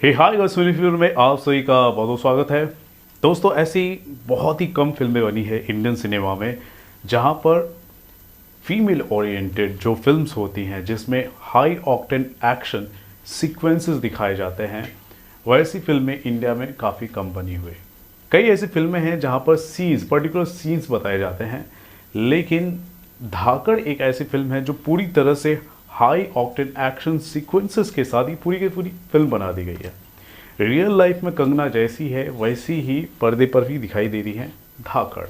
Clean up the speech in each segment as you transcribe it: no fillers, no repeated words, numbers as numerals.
हे hi guys, मेरी film में आप सभी का बहुत बहुत स्वागत है। दोस्तों, ऐसी बहुत ही कम फिल्में बनी है इंडियन सिनेमा में जहां पर फीमेल ओरिएंटेड जो फिल्म्स होती हैं जिसमें हाई ऑक्टेन एक्शन सीक्वेंसेस दिखाए जाते हैं, वैसी फिल्में इंडिया में काफ़ी कम बनी हुई। कई ऐसी फिल्में हैं जहां पर सीन्स, पर्टिकुलर सीन्स बताए जाते हैं, लेकिन धाकड़ एक ऐसी फिल्म है जो पूरी तरह से हाई ऑक्टेन एक्शन सीक्वेंसेस के साथ ही पूरी की पूरी फिल्म बना दी गई है। रियल लाइफ में कंगना जैसी है वैसी ही पर्दे पर भी दिखाई दे रही है धाकड़।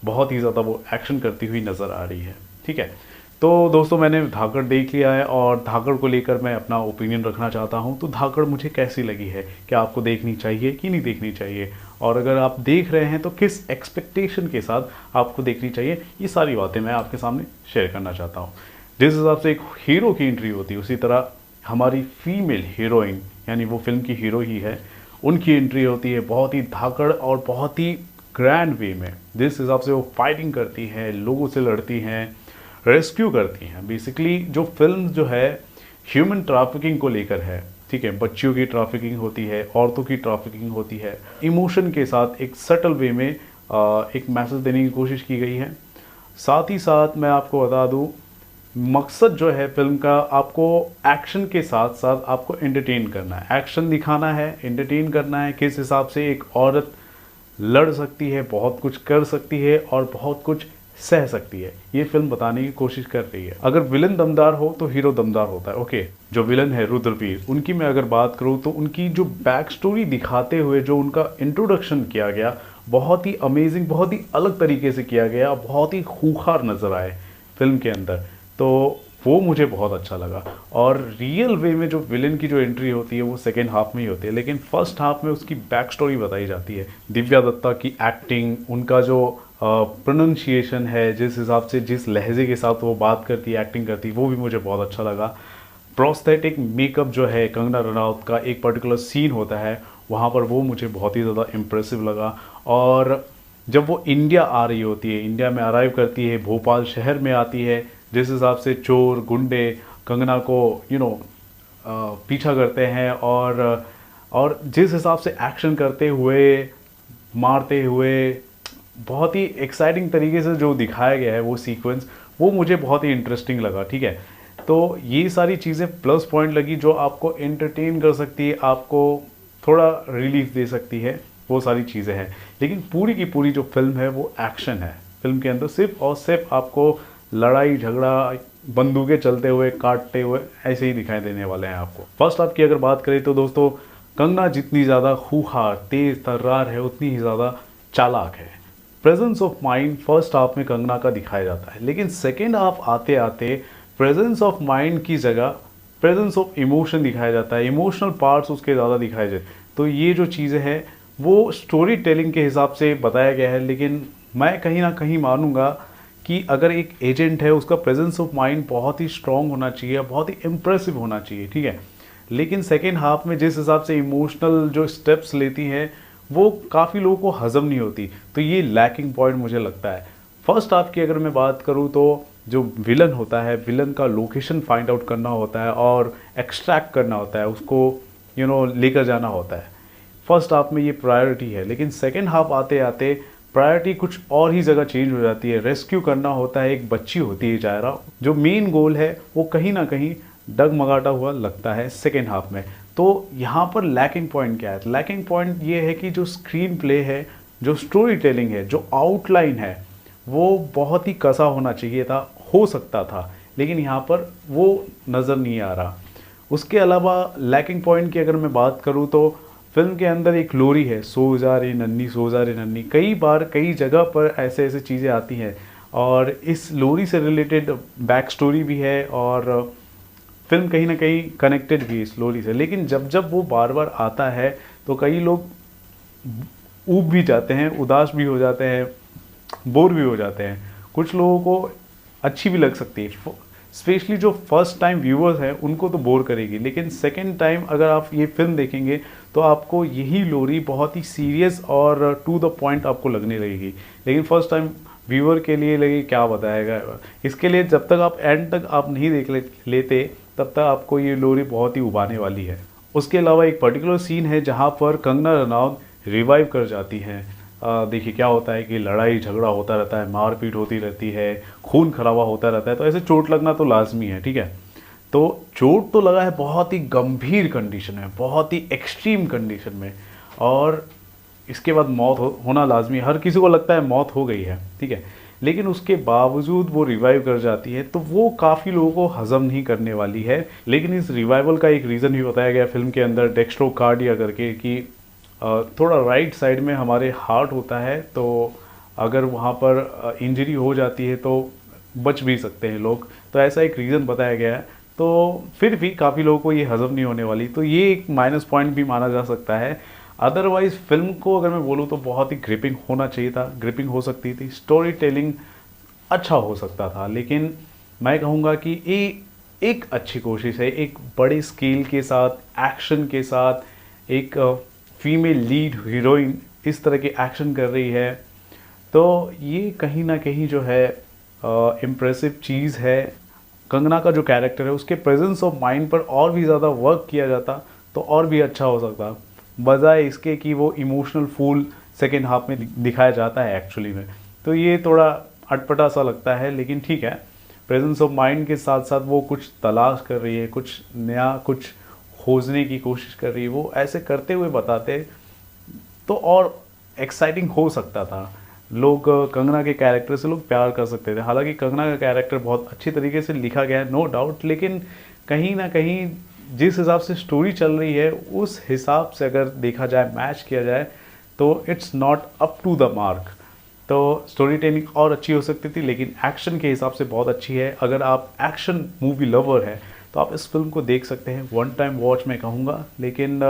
बहुत ही ज़्यादा वो एक्शन करती हुई नज़र आ रही है। ठीक है, तो दोस्तों, मैंने धाकड़ देख लिया है और धाकड़ को लेकर मैं अपना ओपिनियन रखना चाहता हूँ। तो धाकड़ मुझे कैसी लगी है, क्या आपको देखनी चाहिए कि नहीं देखनी चाहिए, और अगर आप देख रहे हैं तो किस एक्सपेक्टेशन के साथ आपको देखनी चाहिए, ये सारी बातें मैं आपके सामने शेयर करना चाहता हूँ। जिस हिसाब से एक हीरो की एंट्री होती है, उसी तरह हमारी फीमेल हीरोइन, यानी वो फिल्म की हीरो ही है, उनकी एंट्री होती है बहुत ही धाकड़ और बहुत ही ग्रैंड वे में। जिस हिसाब से वो फाइटिंग करती हैं, लोगों से लड़ती हैं, रेस्क्यू करती हैं। बेसिकली जो फिल्म जो है ह्यूमन ट्रैफिकिंग को लेकर है। ठीक है, बच्चियों की ट्रैफिकिंग होती है, औरतों की ट्रैफिकिंग होती है। इमोशन के साथ एक सटल वे में एक मैसेज देने की कोशिश की गई है। साथ ही साथ मैं आपको बता दूं, मकसद जो है फिल्म का, आपको एक्शन के साथ साथ आपको एंटरटेन करना है। एक्शन दिखाना है, एंटरटेन करना है। किस हिसाब से एक औरत लड़ सकती है, बहुत कुछ कर सकती है और बहुत कुछ सह सकती है, ये फिल्म बताने की कोशिश कर रही है। अगर विलन दमदार हो तो हीरो दमदार होता है। ओके, जो विलन है रुद्रवीर, उनकी मैं अगर बात करूं तो उनकी जो बैक स्टोरी दिखाते हुए जो उनका इंट्रोडक्शन किया गया, बहुत ही अमेजिंग, बहुत ही अलग तरीके से किया गया, बहुत ही खूंखार नजर आए फिल्म के अंदर। तो वो मुझे बहुत अच्छा लगा। और रियल वे में जो विलन की जो एंट्री होती है वो सेकेंड हाफ में ही होती है, लेकिन फर्स्ट हाफ में उसकी बैक स्टोरी बताई जाती है। दिव्या दत्ता की एक्टिंग, उनका जो प्रोनाउंसिएशन है, जिस हिसाब से, जिस लहजे के साथ वो बात करती है, एक्टिंग करती है, वो भी मुझे बहुत अच्छा लगा। प्रोस्थेटिक मेकअप जो है कंगना रनौत का, एक पर्टिकुलर सीन होता है वहाँ पर, वो मुझे बहुत ही ज़्यादा इम्प्रेसिव लगा। और जब वो इंडिया आ रही होती है, इंडिया में अराइव करती है, भोपाल शहर में आती है, जिस हिसाब से चोर गुंडे कंगना को पीछा करते हैं, और जिस हिसाब से एक्शन करते हुए, मारते हुए, बहुत ही एक्साइटिंग तरीके से जो दिखाया गया है वो सीक्वेंस, वो मुझे बहुत ही इंटरेस्टिंग लगा। ठीक है, तो ये सारी चीज़ें प्लस पॉइंट लगी जो आपको एंटरटेन कर सकती है, आपको थोड़ा रिलीफ दे सकती है, वो सारी चीज़ें हैं। लेकिन पूरी की पूरी जो फिल्म है वो एक्शन है। फिल्म के अंदर सिर्फ और सिर्फ आपको लड़ाई झगड़ा, बंदूकें चलते हुए, काटते हुए, ऐसे ही दिखाई देने वाले हैं आपको। फर्स्ट हाफ की अगर बात करें तो दोस्तों, कंगना जितनी ज़्यादा खूंखार, तेज तर्रार है, उतनी ही ज़्यादा चालाक है। Presence of mind first half में कंगना का दिखाया जाता है, लेकिन सेकेंड हाफ आते आते प्रेजेंस ऑफ माइंड की जगह प्रेजेंस ऑफ इमोशन दिखाया जाता है। इमोशनल पार्ट्स उसके ज़्यादा दिखाए जाते हैं। तो ये जो चीज़ें हैं वो स्टोरी टेलिंग के हिसाब से बताया गया है, लेकिन मैं कहीं ना कहीं मानूंगा कि अगर एक एजेंट है, उसका प्रेजेंस ऑफ माइंड बहुत ही स्ट्रांग होना चाहिए, बहुत ही इम्प्रेसिव होना चाहिए। ठीक है, लेकिन सेकेंड हाफ में जिस हिसाब से इमोशनल जो स्टेप्स लेती है वो काफ़ी लोगों को हजम नहीं होती, तो ये लैकिंग पॉइंट मुझे लगता है। फर्स्ट हाफ की अगर मैं बात करूँ तो जो विलन होता है, विलन का लोकेशन फाइंड आउट करना होता है और एक्सट्रैक्ट करना होता है, उसको लेकर जाना होता है। फर्स्ट हाफ में ये प्रायोरिटी है, लेकिन सेकेंड हाफ आते आते प्रायोरिटी कुछ और ही जगह चेंज हो जाती है। रेस्क्यू करना होता है, एक बच्ची होती है जायरा, जो मेन गोल है वो कहीं ना कहीं डगमगाता हुआ लगता है सेकेंड हाफ में। तो यहाँ पर लैकिंग पॉइंट क्या है? लैकिंग पॉइंट ये है कि जो स्क्रीन प्ले है, जो स्टोरी टेलिंग है, जो आउटलाइन है, वो बहुत ही कसा होना चाहिए था, हो सकता था, लेकिन यहाँ पर वो नज़र नहीं आ रहा। उसके अलावा लैकिंग पॉइंट की अगर मैं बात करूँ तो फिल्म के अंदर एक लोरी है, सो जा रे नन्नी, सो जा रे नन्नी। कई बार कई जगह पर ऐसे ऐसे चीज़ें आती हैं और इस लोरी से रिलेटेड बैक स्टोरी भी है और फिल्म कहीं ना कहीं कनेक्टेड भी है इस लोरी से। लेकिन जब जब वो बार बार आता है तो कई लोग ऊब भी जाते हैं, उदास भी हो जाते हैं, बोर भी हो जाते हैं। कुछ लोगों को अच्छी भी लग सकती है, स्पेशली जो फर्स्ट टाइम व्यूअर्स हैं उनको तो बोर करेगी, लेकिन सेकेंड टाइम अगर आप ये फिल्म देखेंगे तो आपको यही लोरी बहुत ही सीरियस और टू द पॉइंट आपको लगने लगेगी। लेकिन फर्स्ट टाइम व्यूअर के लिए लगे क्या बताएगा, इसके लिए जब तक आप एंड तक आप नहीं देख लेते तब तक आपको ये लोरी बहुत ही उबाने वाली है। उसके अलावा एक पर्टिकुलर सीन है जहाँ पर कंगना रनौत रिवाइव कर जाती हैं। देखिए क्या होता है कि लड़ाई झगड़ा होता रहता है, मारपीट होती रहती है, खून खराबा होता रहता है, तो ऐसे चोट लगना तो लाजमी है, ठीक है। तो चोट तो लगा है बहुत ही गंभीर कंडीशन में, बहुत ही एक्सट्रीम कंडीशन में, और इसके बाद मौत होना लाजमी है। हर किसी को लगता है मौत हो गई है, ठीक है, लेकिन उसके बावजूद वो रिवाइव कर जाती है, तो वो काफ़ी लोगों को हजम नहीं करने वाली है। लेकिन इस रिवाइवल का एक रीज़न भी बताया गया फिल्म के अंदर, डेक्स्ट्रोकार्डिया करके, कि थोड़ा राइट साइड में हमारे हार्ट होता है, तो अगर वहाँ पर इंजरी हो जाती है तो बच भी सकते हैं लोग, तो ऐसा एक रीज़न बताया गया है। तो फिर भी काफ़ी लोगों को ये हज़म नहीं होने वाली, तो ये एक माइनस पॉइंट भी माना जा सकता है। अदरवाइज़ फ़िल्म को अगर मैं बोलूँ तो बहुत ही ग्रिपिंग होना चाहिए था, ग्रिपिंग हो सकती थी, स्टोरी टेलिंग अच्छा हो सकता था, लेकिन मैं कहूँगा कि ये एक अच्छी कोशिश है, एक बड़े स्केल के साथ, एक्शन के साथ, एक फीमेल लीड हीरोइन इस तरह के एक्शन कर रही है, तो ये कहीं ना कहीं जो है इम्प्रेसिव चीज़ है। कंगना का जो कैरेक्टर है उसके प्रेजेंस ऑफ माइंड पर और भी ज़्यादा वर्क किया जाता तो और भी अच्छा हो सकता, बजाय इसके कि वो इमोशनल फूल सेकेंड हाफ में दिखाया जाता है एक्चुअली में। तो ये थोड़ा अटपटा सा लगता है, लेकिन ठीक है, प्रेजेंस ऑफ माइंड के साथ साथ वो कुछ तलाश कर रही है, कुछ नया, कुछ खोजने की कोशिश कर रही है, वो ऐसे करते हुए बताते तो और एक्साइटिंग हो सकता था। लोग कंगना के कैरेक्टर से लोग प्यार कर सकते थे। हालांकि कंगना का कैरेक्टर बहुत अच्छी तरीके से लिखा गया है, नो डाउट, लेकिन कहीं ना कहीं जिस हिसाब से स्टोरी चल रही है उस हिसाब से अगर देखा जाए, मैच किया जाए, तो it's not up to the mark. तो स्टोरी टेलिंग और अच्छी हो सकती थी, लेकिन एक्शन के हिसाब से बहुत अच्छी है। अगर आप एक्शन मूवी लवर है तो आप इस फिल्म को देख सकते हैं, वन टाइम वॉच मैं कहूँगा, लेकिन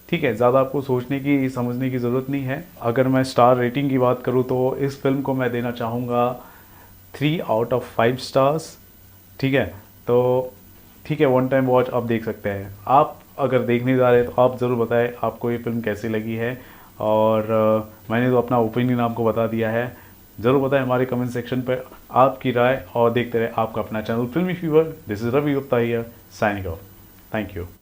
ठीक है, ज़्यादा आपको सोचने की, समझने की ज़रूरत नहीं है। अगर मैं स्टार रेटिंग की बात करूँ तो इस फिल्म को मैं देना चाहूँगा 3 आउट ऑफ 5 स्टार्स, ठीक है। तो ठीक है, वन टाइम वॉच आप देख सकते हैं। आप अगर देखने जा रहे हैं तो आप ज़रूर बताएं आपको ये फिल्म कैसी लगी है, और मैंने तो अपना ओपिनियन आपको बता दिया है। ज़रूर बताएं हमारे कमेंट सेक्शन पर आपकी राय, और देखते रहे आपका अपना चैनल फिल्मी fever. This is Ravi Gupta here, signing off. Thank you.